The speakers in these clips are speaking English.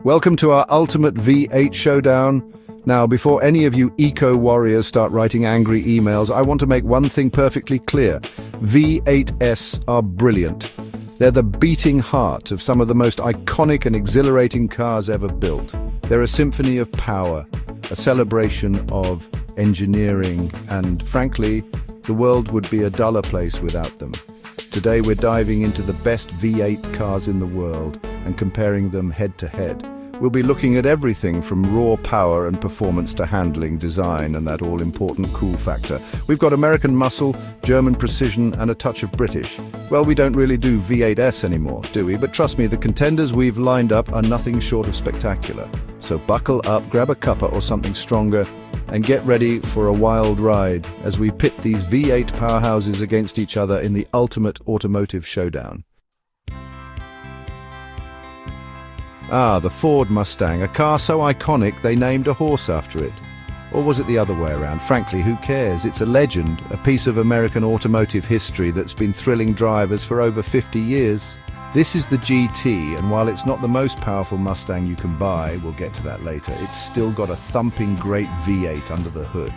Welcome to our ultimate V8 showdown. Now, before any of you eco-warriors start writing angry emails, I want to make one thing perfectly clear. V8s are brilliant. They're the beating heart of some of the most iconic and exhilarating cars ever built. They're a symphony of power, a celebration of engineering, and frankly, the world would be a duller place without them. Today we're diving into the best V8 cars in the world and comparing them head to head. We'll be looking at everything from raw power and performance to handling, design, and that all-important cool factor. We've got American muscle, German precision, and a touch of British. Well, we don't really do V8s anymore, do we? But trust me, the contenders we've lined up are nothing short of spectacular. So buckle up, grab a cuppa or something stronger, and get ready for a wild ride as we pit these V8 powerhouses against each other in the ultimate automotive showdown. The Ford Mustang, a car so iconic they named a horse after it. Or was it the other way around? Frankly, who cares? It's a legend, a piece of American automotive history that's been thrilling drivers for over 50 years. This is the GT, and while it's not the most powerful Mustang you can buy, we'll get to that later, it's still got a thumping great V8 under the hood.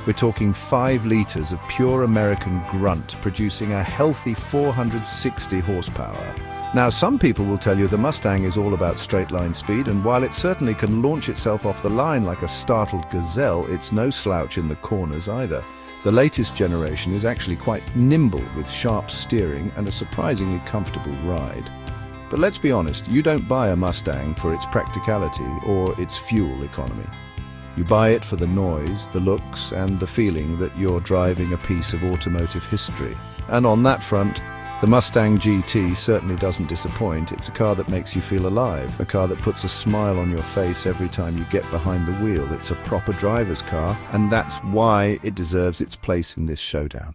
We're talking 5 litres of pure American grunt, producing a healthy 460 horsepower. Now, some people will tell you the Mustang is all about straight-line speed, and while it certainly can launch itself off the line like a startled gazelle, it's no slouch in the corners either. The latest generation is actually quite nimble with sharp steering and a surprisingly comfortable ride. But let's be honest, you don't buy a Mustang for its practicality or its fuel economy. You buy it for the noise, the looks, and the feeling that you're driving a piece of automotive history. And on that front, the Mustang GT certainly doesn't disappoint. It's a car that makes you feel alive, a car that puts a smile on your face every time you get behind the wheel. It's a proper driver's car, and that's why it deserves its place in this showdown.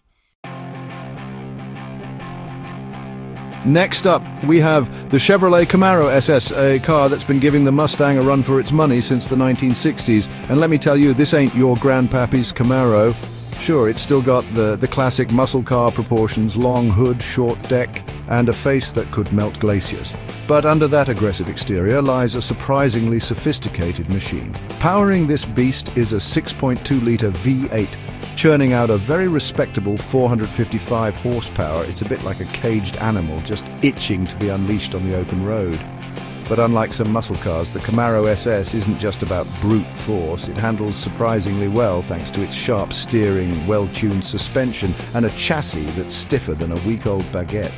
Next up, we have the Chevrolet Camaro SS, a car that's been giving the Mustang a run for its money since the 1960s. And let me tell you, this ain't your grandpappy's Camaro. Sure, it's still got the classic muscle car proportions, long hood, short deck, and a face that could melt glaciers. But under that aggressive exterior lies a surprisingly sophisticated machine. Powering this beast is a 6.2-litre V8, churning out a very respectable 455 horsepower. It's a bit like a caged animal, just itching to be unleashed on the open road. But unlike some muscle cars, the Camaro SS isn't just about brute force. It handles surprisingly well thanks to its sharp steering, well-tuned suspension, and a chassis that's stiffer than a week-old baguette.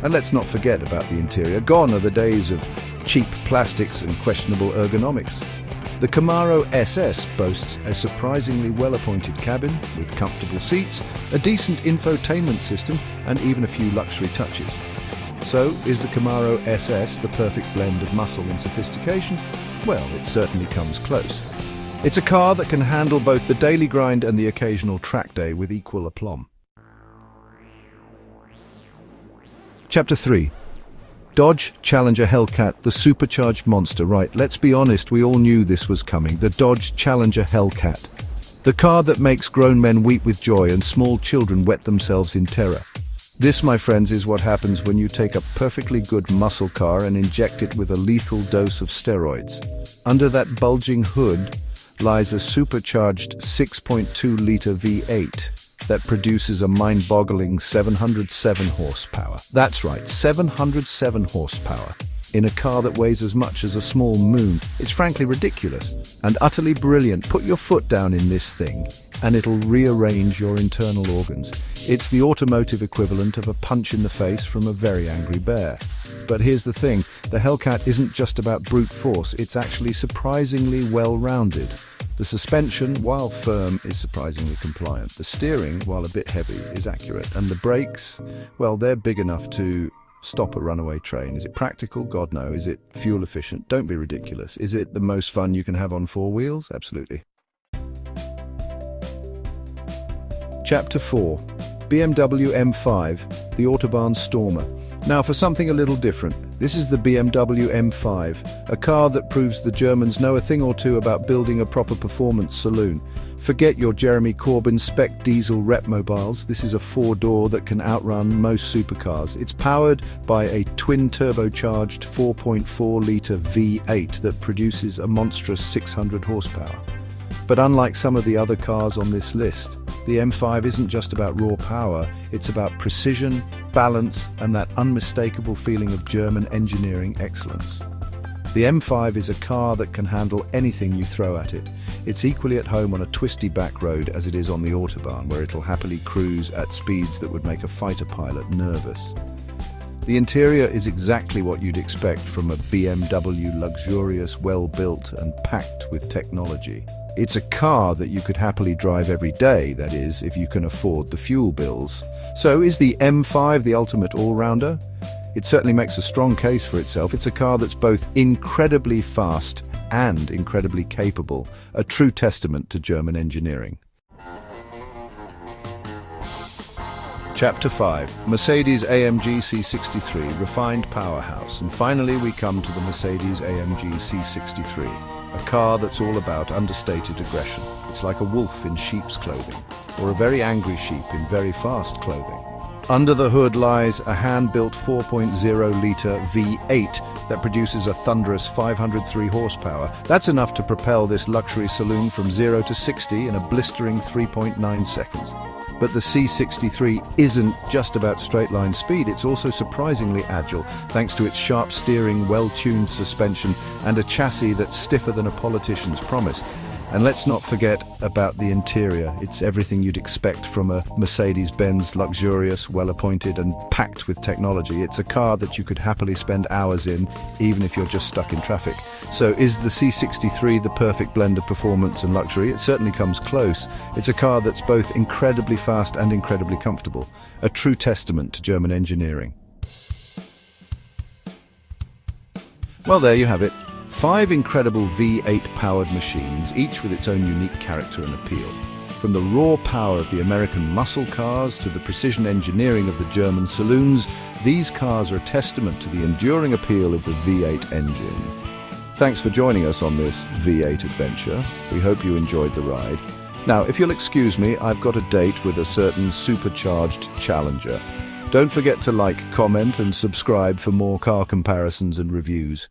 And let's not forget about the interior. Gone are the days of cheap plastics and questionable ergonomics. The Camaro SS boasts a surprisingly well-appointed cabin with comfortable seats, a decent infotainment system, and even a few luxury touches. So, is the Camaro SS the perfect blend of muscle and sophistication? Well, it certainly comes close. It's a car that can handle both the daily grind and the occasional track day with equal aplomb. Chapter 3. Dodge Challenger Hellcat, the supercharged monster. Right, let's be honest, we all knew this was coming. The Dodge Challenger Hellcat. The car that makes grown men weep with joy and small children wet themselves in terror. This, my friends, is what happens when you take a perfectly good muscle car and inject it with a lethal dose of steroids. Under that bulging hood lies a supercharged 6.2-litre V8 that produces a mind-boggling 707 horsepower. That's right, 707 horsepower. In a car that weighs as much as a small moon. It's frankly ridiculous and utterly brilliant. Put your foot down in this thing and it'll rearrange your internal organs. It's the automotive equivalent of a punch in the face from a very angry bear. But here's the thing, the Hellcat isn't just about brute force, it's actually surprisingly well-rounded. The suspension, while firm, is surprisingly compliant. The steering, while a bit heavy, is accurate. And the brakes, well, they're big enough to stop a runaway train. Is it practical? God no. Is it fuel efficient? Don't be ridiculous. Is it the most fun you can have on 4 wheels? Absolutely. Chapter 4. BMW M5, the Autobahn Stormer. Now for something a little different. This is the BMW M5, a car that proves the Germans know a thing or two about building a proper performance saloon. Forget your Jeremy Corbyn spec diesel rep mobiles. This is a 4-door that can outrun most supercars. It's powered by a twin-turbocharged 4.4-litre V8 that produces a monstrous 600 horsepower. But unlike some of the other cars on this list, the M5 isn't just about raw power, it's about precision, balance, and that unmistakable feeling of German engineering excellence. The M5 is a car that can handle anything you throw at it. It's equally at home on a twisty back road as it is on the Autobahn, where it'll happily cruise at speeds that would make a fighter pilot nervous. The interior is exactly what you'd expect from a BMW, luxurious, well-built, and packed with technology. It's a car that you could happily drive every day, that is, if you can afford the fuel bills. So is the M5 the ultimate all-rounder? It certainly makes a strong case for itself. It's a car that's both incredibly fast and incredibly capable, a true testament to German engineering. Chapter 5. Mercedes-AMG C63, refined powerhouse. And finally we come to the Mercedes-AMG C63, a car that's all about understated aggression. It's like a wolf in sheep's clothing, or a very angry sheep in very fast clothing. Under the hood lies a hand-built 4.0-litre V8 that produces a thunderous 503 horsepower. That's enough to propel this luxury saloon from 0 to 60 in a blistering 3.9 seconds. But the C63 isn't just about straight-line speed, it's also surprisingly agile, thanks to its sharp steering, well-tuned suspension, and a chassis that's stiffer than a politician's promise. And let's not forget about the interior. It's everything you'd expect from a Mercedes-Benz, luxurious, well-appointed, and packed with technology. It's a car that you could happily spend hours in, even if you're just stuck in traffic. So is the C63 the perfect blend of performance and luxury? It certainly comes close. It's a car that's both incredibly fast and incredibly comfortable. A true testament to German engineering. Well, there you have it. 5 incredible V8-powered machines, each with its own unique character and appeal. From the raw power of the American muscle cars to the precision engineering of the German saloons, these cars are a testament to the enduring appeal of the V8 engine. Thanks for joining us on this V8 adventure. We hope you enjoyed the ride. Now, if you'll excuse me, I've got a date with a certain supercharged challenger. Don't forget to like, comment, and subscribe for more car comparisons and reviews.